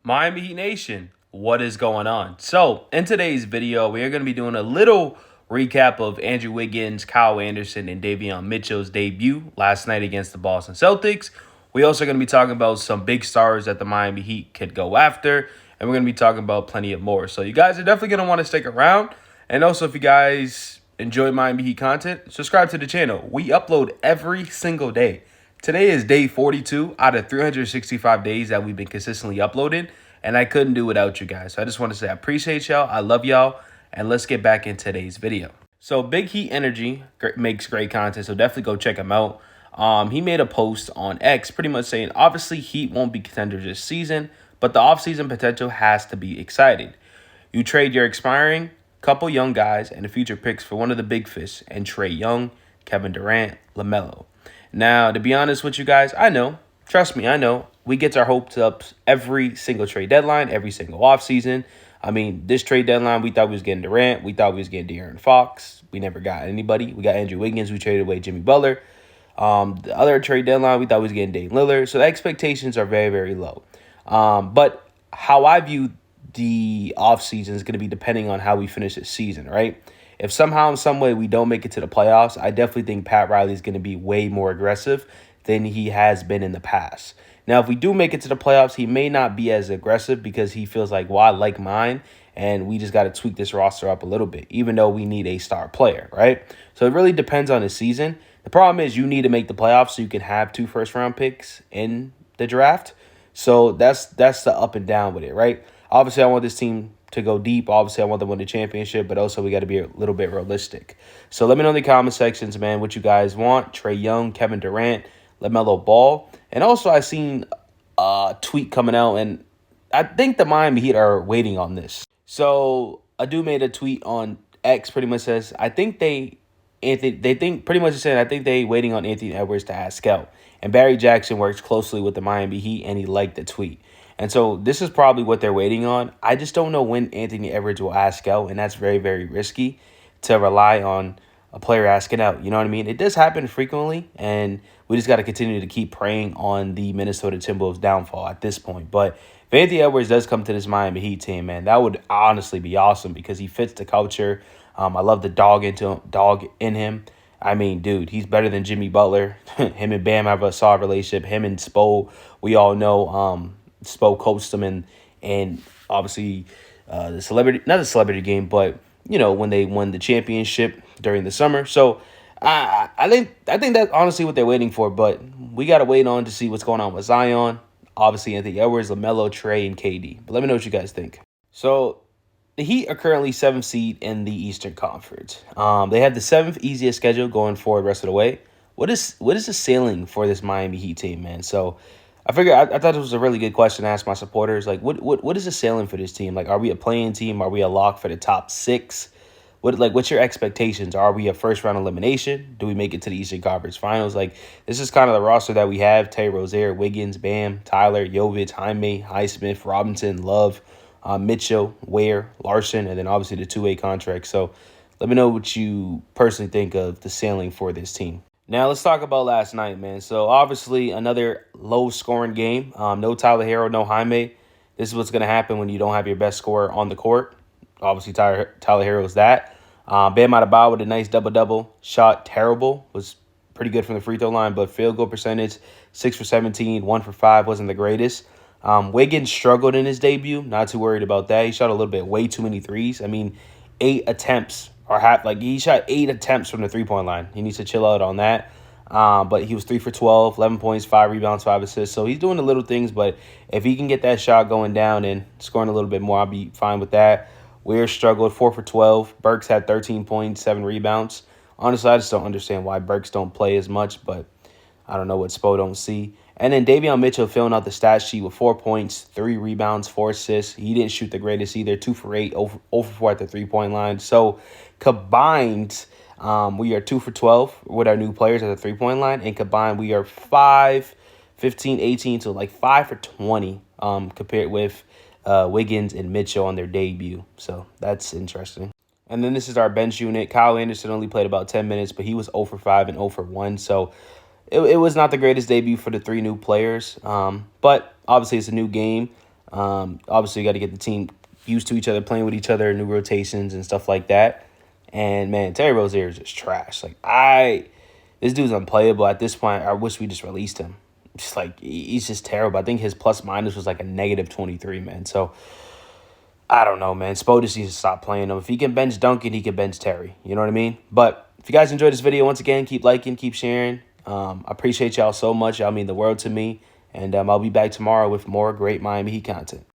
Miami Heat Nation, what is going on? So, in today's video, we are going to be doing a little recap of Andrew Wiggins, Kyle Anderson, and Davion Mitchell's debut last night against the Boston Celtics. We also going to be talking about some big stars that the Miami Heat could go after, and we're going to be talking about plenty of more. So, you guys are definitely going to want to stick around. And also, if you guys enjoy Miami Heat content, subscribe to the channel. We upload every single day. Today is day 42 out of 365 days that we've been consistently uploading, and I couldn't do without you guys. So I just want to say I appreciate y'all. I love y'all, and let's get back in today's video. So Big Heat Energy makes great content, so definitely go check him out. He made a post on X pretty much saying, obviously, Heat won't be contenders this season, but the offseason potential has to be exciting. You trade your expiring couple young guys and the future picks for one of the big fish and Trae Young, Kevin Durant, LaMelo. Now, to be honest with you guys, I know, trust me, I know, we get our hopes up every single trade deadline, every single offseason. I mean, this trade deadline, we thought we was getting Durant. We thought we was getting De'Aaron Fox. We never got anybody. We got Andrew Wiggins. We traded away Jimmy Butler. The other trade deadline, we thought we was getting Dame Lillard. So the expectations are very, very low. But how I view the offseason is going to be depending on how we finish this season, right? If somehow, in some way, we don't make it to the playoffs, I definitely think Pat Riley is going to be way more aggressive than he has been in the past. Now, if we do make it to the playoffs, he may not be as aggressive because he feels like, well, I like mine, and we just got to tweak this roster up a little bit, even though we need a star player, right? So it really depends on the season. The problem is you need to make the playoffs so you can have 2 first-round picks in the draft. So that's the up and down with it, right? Obviously, I want this team to go deep. Obviously, I want them to win the championship, but also we got to be a little bit realistic. So let me know in the comment sections, man, what you guys want. Trae Young, Kevin Durant, LaMelo Ball. And also, I seen a tweet coming out, and I think the Miami Heat are waiting on this. So a dude made a tweet on X pretty much says, I think they think pretty much saying, I think they waiting on Anthony Edwards to ask out. And Barry Jackson works closely with the Miami Heat, and he liked the tweet. And so this is probably what they're waiting on. I just don't know when Anthony Edwards will ask out, and that's very, very risky to rely on a player asking out. You know what I mean? It does happen frequently, and we just got to continue to keep praying on the Minnesota Timberwolves' downfall at this point. But if Anthony Edwards does come to this Miami Heat team, man, that would honestly be awesome because he fits the culture. I love the dog in him. I mean, dude, he's better than Jimmy Butler. Him and Bam have a solid relationship. Him and Spo, we all know. Spo coached them and obviously the celebrity, not the celebrity game, but when they won the championship during the summer. So I think that's honestly what they're waiting for. But we gotta wait on to see what's going on with Zion. Obviously, Anthony Edwards, LaMelo, Trae, and KD. But let me know what you guys think. So the Heat are currently 7th seed in the Eastern Conference. They have the 7th easiest schedule going forward the rest of the way. What is the ceiling for this Miami Heat team, man? So I figured I thought it was a really good question to ask my supporters. Like, what is the ceiling for this team? Like, are we a playing team? Are we a lock for the top 6? What's your expectations? Are we a first round elimination? Do we make it to the Eastern Conference Finals? Like, this is kind of the roster that we have: Terry Rozier, Wiggins, Bam, Tyler, Jovic, Jaime, Highsmith, Robinson, Love, Mitchell, Ware, Larson, and then obviously the 2-way contract. So let me know what you personally think of the ceiling for this team. Now, let's talk about last night, man. So, obviously, another low-scoring game. No Tyler Hero, no Jaime. This is what's going to happen when you don't have your best scorer on the court. Obviously, Tyler Hero is that. Bam Adebayo with a nice double-double. Shot terrible. Was pretty good from the free throw line, but field goal percentage, 6 for 17, 1 for 5, wasn't the greatest. Wiggins struggled in his debut. Not too worried about that. He shot a little bit, way too many threes. I mean, 8 attempts. He shot 8 attempts from the 3-point line. He needs to chill out on that. But he was 3 for 12, 11 points, 5 rebounds, 5 assists. So he's doing the little things, but if he can get that shot going down and scoring a little bit more, I'll be fine with that. Weir struggled, 4 for 12. Burks had 13 points, 7 rebounds. Honestly, I just don't understand why Burks don't play as much, but I don't know what Spo don't see. And then Davion Mitchell filling out the stat sheet with 4 points, 3 rebounds, 4 assists. He didn't shoot the greatest either, 2 for 8, 0 for 4 at the 3-point line. So combined, we are 2 for 12 with our new players at the 3-point line. And combined, we are 5, 15, 18, so like 5 for 20 compared with Wiggins and Mitchell on their debut. So that's interesting. And then this is our bench unit. Kyle Anderson only played about 10 minutes, but he was 0 for 5 and 0 for 1. So it was not the greatest debut for the 3 new players. But obviously it's a new game. Obviously, you got to get the team used to each other, playing with each other, new rotations and stuff like that. And man, Terry Rozier is just trash. This dude's unplayable at this point. I wish we just released him. Just he's just terrible. I think his plus minus was like a -23, man. So I don't know, man. Spo just needs to stop playing him. If he can bench Duncan, he can bench Terry. You know what I mean? But if you guys enjoyed this video, once again, keep liking, keep sharing. I appreciate y'all so much. Y'all mean the world to me. And I'll be back tomorrow with more great Miami Heat content.